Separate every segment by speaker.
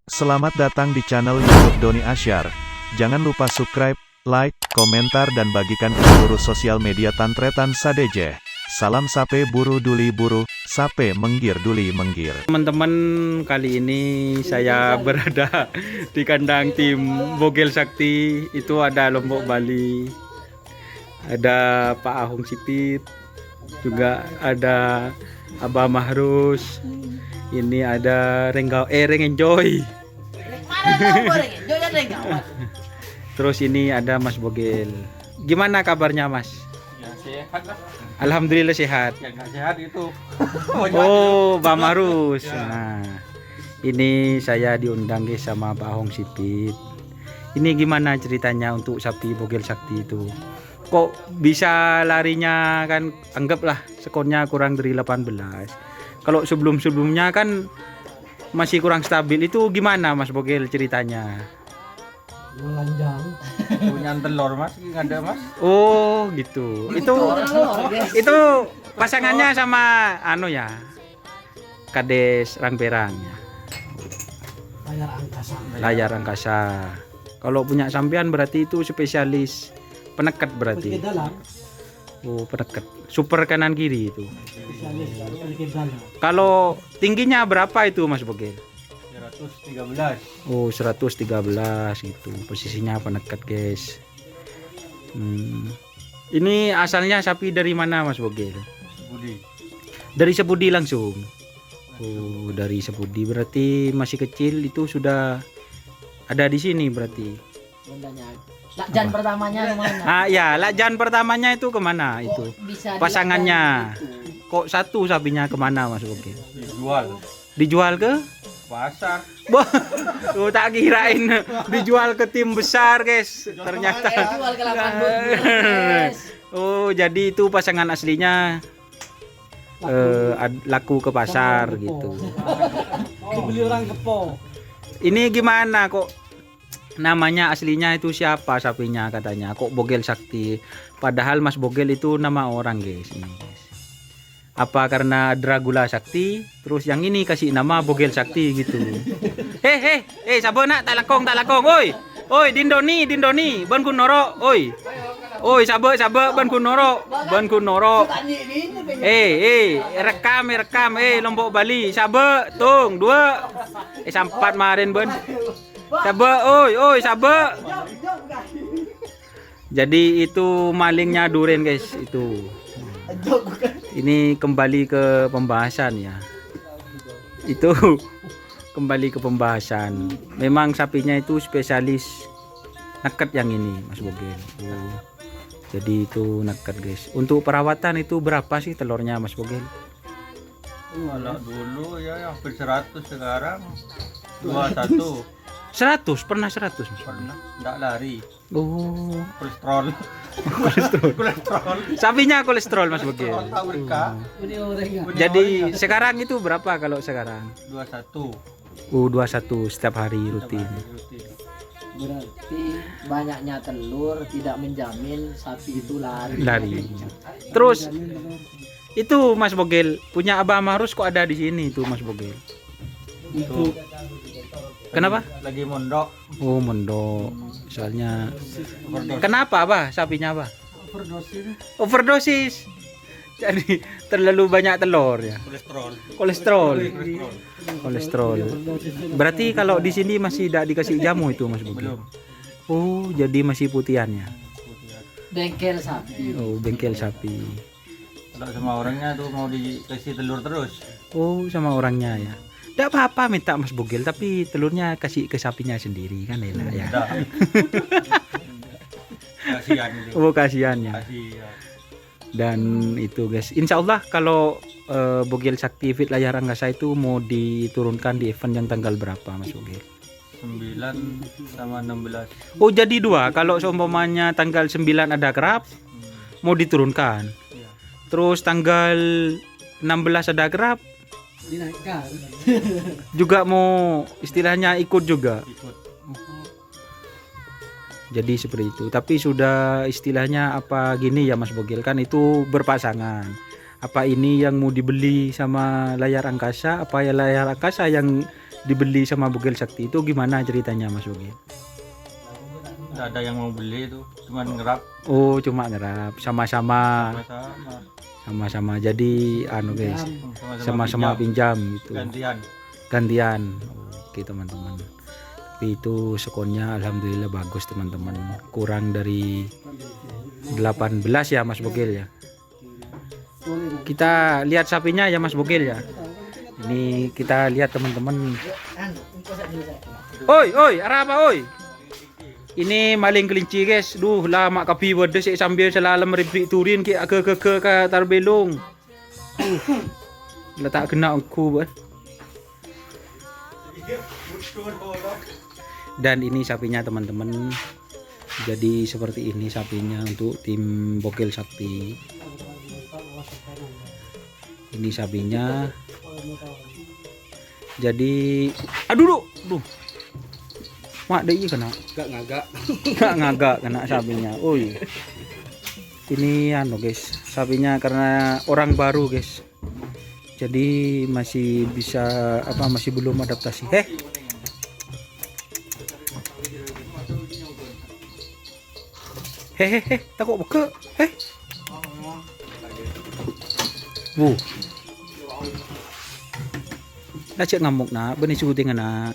Speaker 1: Selamat datang di channel YouTube Doni Asyar. Jangan lupa subscribe, like, komentar dan bagikan ke seluruh sosial media Tantretan Sadejeh. Salam sape buru duli buru, sape menggir duli menggir.
Speaker 2: Teman-teman, kali ini saya berada di kandang tim Bogel Sakti. Itu ada Lombok Bali, ada Pak Ahung Sipit, juga ada Abah Mahrus. Ini ada Rengenjoy. Terus ini ada Mas Bogel. Gimana kabarnya Mas?
Speaker 3: Ya sehat lah.
Speaker 2: Alhamdulillah sehat.
Speaker 3: Yang nggak sehat itu.
Speaker 2: Oh, Bang Marus. Nah, ini saya diundang guys sama Pak Ahung Sipit. Ini gimana ceritanya untuk sapi Bogel Sakti itu? Kok bisa larinya kan, anggaplah skornya kurang dari 18. Kalau sebelum-sebelumnya kan masih kurang stabil. Itu gimana Mas Bogel ceritanya?
Speaker 4: Melanjang.
Speaker 3: Punya telur Mas, nggak ada Mas.
Speaker 2: Oh, gitu. Itu pasangannya sama ya. Kades Rangperang ya.
Speaker 4: Layar angkasa.
Speaker 2: Layar angkasa. Kalau punya sampean berarti itu spesialis penekat berarti.
Speaker 4: Penyakit dalam.
Speaker 2: Oh, penekat. Super kanan kiri itu.
Speaker 4: Spesialis penyakit dalam.
Speaker 2: Kalau tingginya berapa itu Mas Bogel?
Speaker 3: 113.
Speaker 2: Oh, 113 gitu. Posisinya penekat, guys. Ini asalnya sapi dari mana Mas Bogel?
Speaker 3: Budi.
Speaker 2: Dari Sepudi langsung. Oh, dari Sepudi berarti masih kecil itu sudah ada di sini berarti.
Speaker 5: Lakjan pertamanya kemana?
Speaker 2: Ah ya, lakjan pertamanya itu kemana itu?
Speaker 5: Bisa
Speaker 2: Pasangannya. Kok satu sapinya kemana Mas Bogel?
Speaker 3: Dijual
Speaker 2: Dijual ke?
Speaker 3: pasar.
Speaker 2: Wah, tuh tak kirain dijual ke tim besar, guys. Ternyata.
Speaker 5: jual ke lapangan.
Speaker 2: Oh, jadi itu pasangan aslinya laku ke pasar gitu.
Speaker 4: Dibeli orang kepo.
Speaker 2: Ini gimana kok namanya aslinya itu siapa sapinya katanya? Kok Bogel Sakti? Padahal Mas Bogel itu nama orang, guys. Ini, guys. Apa karena Dragula Sakti, terus yang ini kasih nama Bogel Sakti gitu. Sabo nak tak lakong, oi, dindoni, ban kunoro, oi, sabo, ban kunoro, rekam, Lombok Bali, sabo, tung, 2, sampat marin ben, sabo, oi, sabo. Jadi itu malingnya duren guys itu. Ini kembali ke pembahasan ya. Itu kembali ke pembahasan. Memang sapinya itu spesialis neket yang ini Mas Bogel. Oh. Jadi itu neket guys. Untuk perawatan itu berapa sih telurnya Mas Bogel?
Speaker 3: Kalau dulu ya hampir 100, sekarang 21.
Speaker 2: 100, pernah 100 Mas?
Speaker 3: Pernah enggak lari.
Speaker 2: Oh,
Speaker 3: Kolesterol. Kolesterol.
Speaker 2: sapinya kolesterol Mas Bogel. Jadi sekarang itu berapa kalau sekarang?
Speaker 3: 21.
Speaker 2: 21 setiap hari rutin.
Speaker 5: Berarti banyaknya telur tidak menjamin sapi itu lari.
Speaker 2: Terus itu Mas Bogel punya Abah Mahrus kok ada di sini tuh Mas Bogel?
Speaker 3: Itu
Speaker 2: Kenapa?
Speaker 3: lagi mondok.
Speaker 2: Oh, mondok. Soalnya
Speaker 3: Overdose.
Speaker 2: kenapa Abah sapinya Abah? Overdosis. Jadi terlalu banyak telur ya. Kolesterol. Berarti kalau di sini masih tidak dikasih jamu itu Mas Bogel?
Speaker 3: Belum.
Speaker 2: Oh, jadi masih putihannya.
Speaker 5: Bengkel sapi.
Speaker 2: Oh, bengkel sapi.
Speaker 3: Kalau sama orangnya tuh mau dikasih telur terus.
Speaker 2: Oh, sama orangnya ya. Tidak apa-apa minta Mas Bogel, tapi telurnya kasih ke sapinya sendiri kan enak ya.
Speaker 3: Enggak. Kasihan itu.
Speaker 2: Oh, kasihan ya.
Speaker 3: Kasihan.
Speaker 2: Dan itu guys, insya Allah kalau Bogel Sakti Fit Layar Angkasa itu mau diturunkan di event yang tanggal berapa Mas Bogel?
Speaker 3: 9 sama 16.
Speaker 2: Oh, jadi 2. Kalau seumpamanya tanggal 9 ada kerap mau diturunkan.
Speaker 3: Iya.
Speaker 2: Terus tanggal 16 ada kerap
Speaker 4: Dinaikkan.
Speaker 2: juga mau istilahnya ikut juga.
Speaker 3: Ikut.
Speaker 2: Jadi seperti itu. Tapi sudah istilahnya apa gini ya Mas Bogel, kan itu berpasangan. Apa ini yang mau dibeli sama layar angkasa, apa ya layar angkasa yang dibeli sama Bogel Sakti, itu gimana ceritanya Mas Bogel?
Speaker 3: Nggak ada yang mau beli itu, cuman ngerap
Speaker 2: Oh, cuma ngerap sama-sama.
Speaker 3: sama-sama.
Speaker 2: Sama-sama. Jadi anu guys, sama-sama pinjam gitu. Gantian. Oke teman-teman. Tapi itu skonnya alhamdulillah bagus teman-teman. Kurang dari 18 ya Mas Bogel ya. Kita lihat sapinya ya Mas Bogel ya. Ini kita lihat teman-teman. Oi, arah apa oi? Ini maling kelinci guys. Duh, lama kapi wedes sambil selalam ribik turin ke tarbelong. Letak kena aku buat. Dan ini sapinya teman-teman. Jadi seperti ini sapinya untuk tim Bogel Sakti. Ini sapinya. Jadi aduh. Mak deh kena. Gak ngagak kena sapinya. Oi. Ini anu guys, sapinya karena orang baru guys. Jadi masih bisa masih belum adaptasi. Hehehe, takut buka. Bu. Dah cek ngamuk nak, benih syuting anak.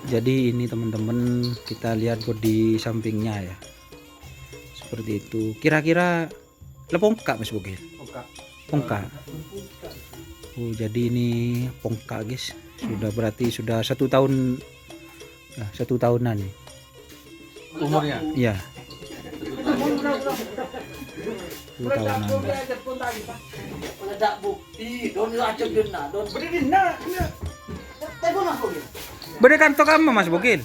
Speaker 2: Jadi ini teman-teman kita lihat bodi sampingnya ya. Seperti itu. Kira-kira lepongka Mas Bogel. Pongka. Oh, jadi ini pongka guys. Sudah berarti sudah 1 tahun. 1 tahunan nih.
Speaker 3: Umurnya?
Speaker 2: Iya. 1 tahunan.
Speaker 5: Meledak bukti, don acak dena, don.
Speaker 2: Beda kantor kamu Mas Bogel.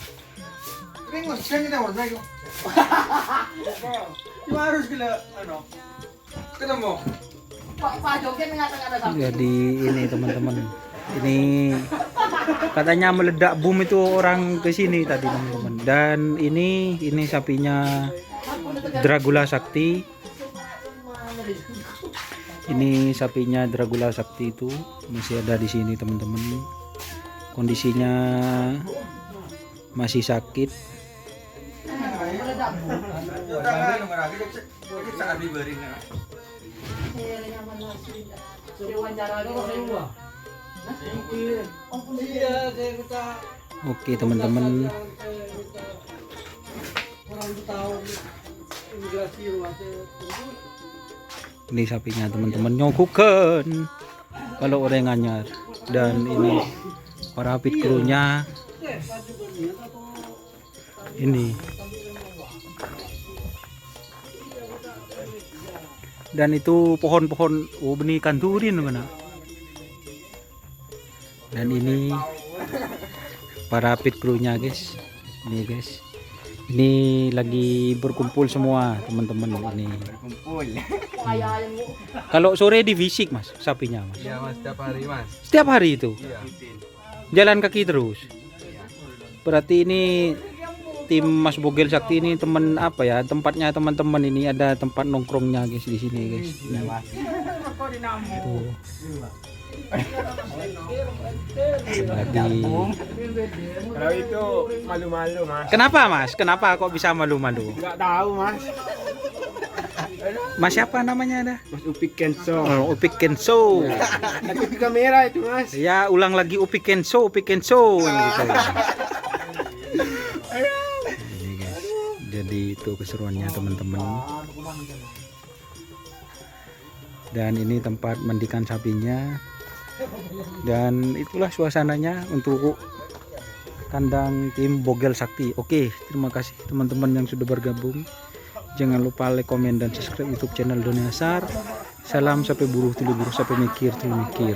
Speaker 5: Pak Jogen mengatakan ada sapi.
Speaker 2: Jadi ini teman-teman. Ini katanya meledak boom itu orang ke sini tadi teman-teman. Dan ini sapinya Dragula Sakti. Ini sapinya Dragula Sakti itu masih ada di sini teman-teman. Kondisinya masih sakit. Oke teman-teman. Ini sapinya teman-teman nyokukan kalau orang anyar. Dan ini para pit krunya ini. Dan itu pohon-pohon benih kanturin mana. Dan ini para pit krunya guys. Ini guys. Ini lagi berkumpul semua teman-teman ini. Kalau sore di fisik Mas sapinya Mas.
Speaker 6: Iya Mas, setiap hari Mas.
Speaker 2: Setiap hari itu.
Speaker 6: Iya.
Speaker 2: Jalan kaki terus. Berarti ini tim Mas Bogel Sakti ini teman tempatnya teman-teman ini ada tempat nongkrongnya guys di sini guys. Tuh. Lagi.
Speaker 6: Kalau itu malu-malu Mas.
Speaker 2: Kenapa Mas? Kenapa kok bisa malu-malu?
Speaker 6: Enggak tahu Mas.
Speaker 2: Mas siapa namanya ada?
Speaker 6: Mas Upik Kenso.
Speaker 2: Oh, Upik Kenso.
Speaker 6: Ada di kamera itu Mas.
Speaker 2: Ya, ulang lagi Upik Kenso kan gitu. Ini guys. Jadi itu keseruannya teman-teman. Dan ini tempat mandikan sapinya. Dan itulah suasananya untuk kandang tim Bogel Sakti. Oke, terima kasih teman-teman yang sudah bergabung. Jangan lupa like, komen, dan subscribe YouTube channel Doni Asyar. Salam sampai buruh tulu buruh sampai mikir tulu mikir.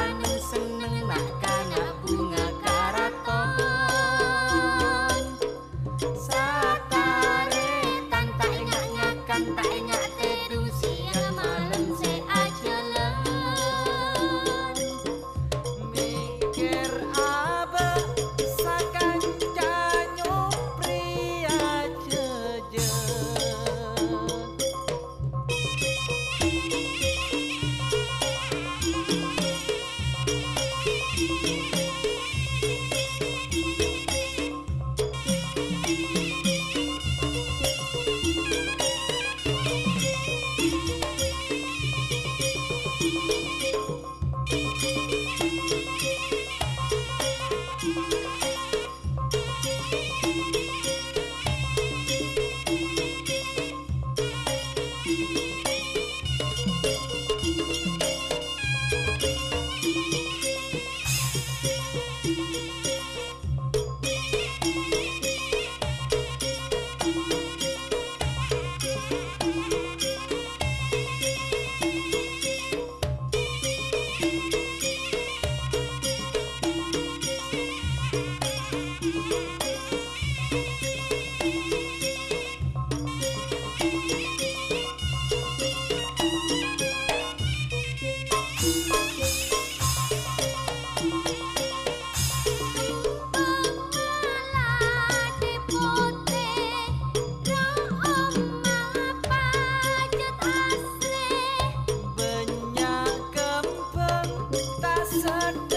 Speaker 7: anu seneng makana bunga karaton satare tan tak ingat ngakan tak ingat tedu siang malam se aja mikir apa sakan janyo pria jeje banyak kembang tak sedar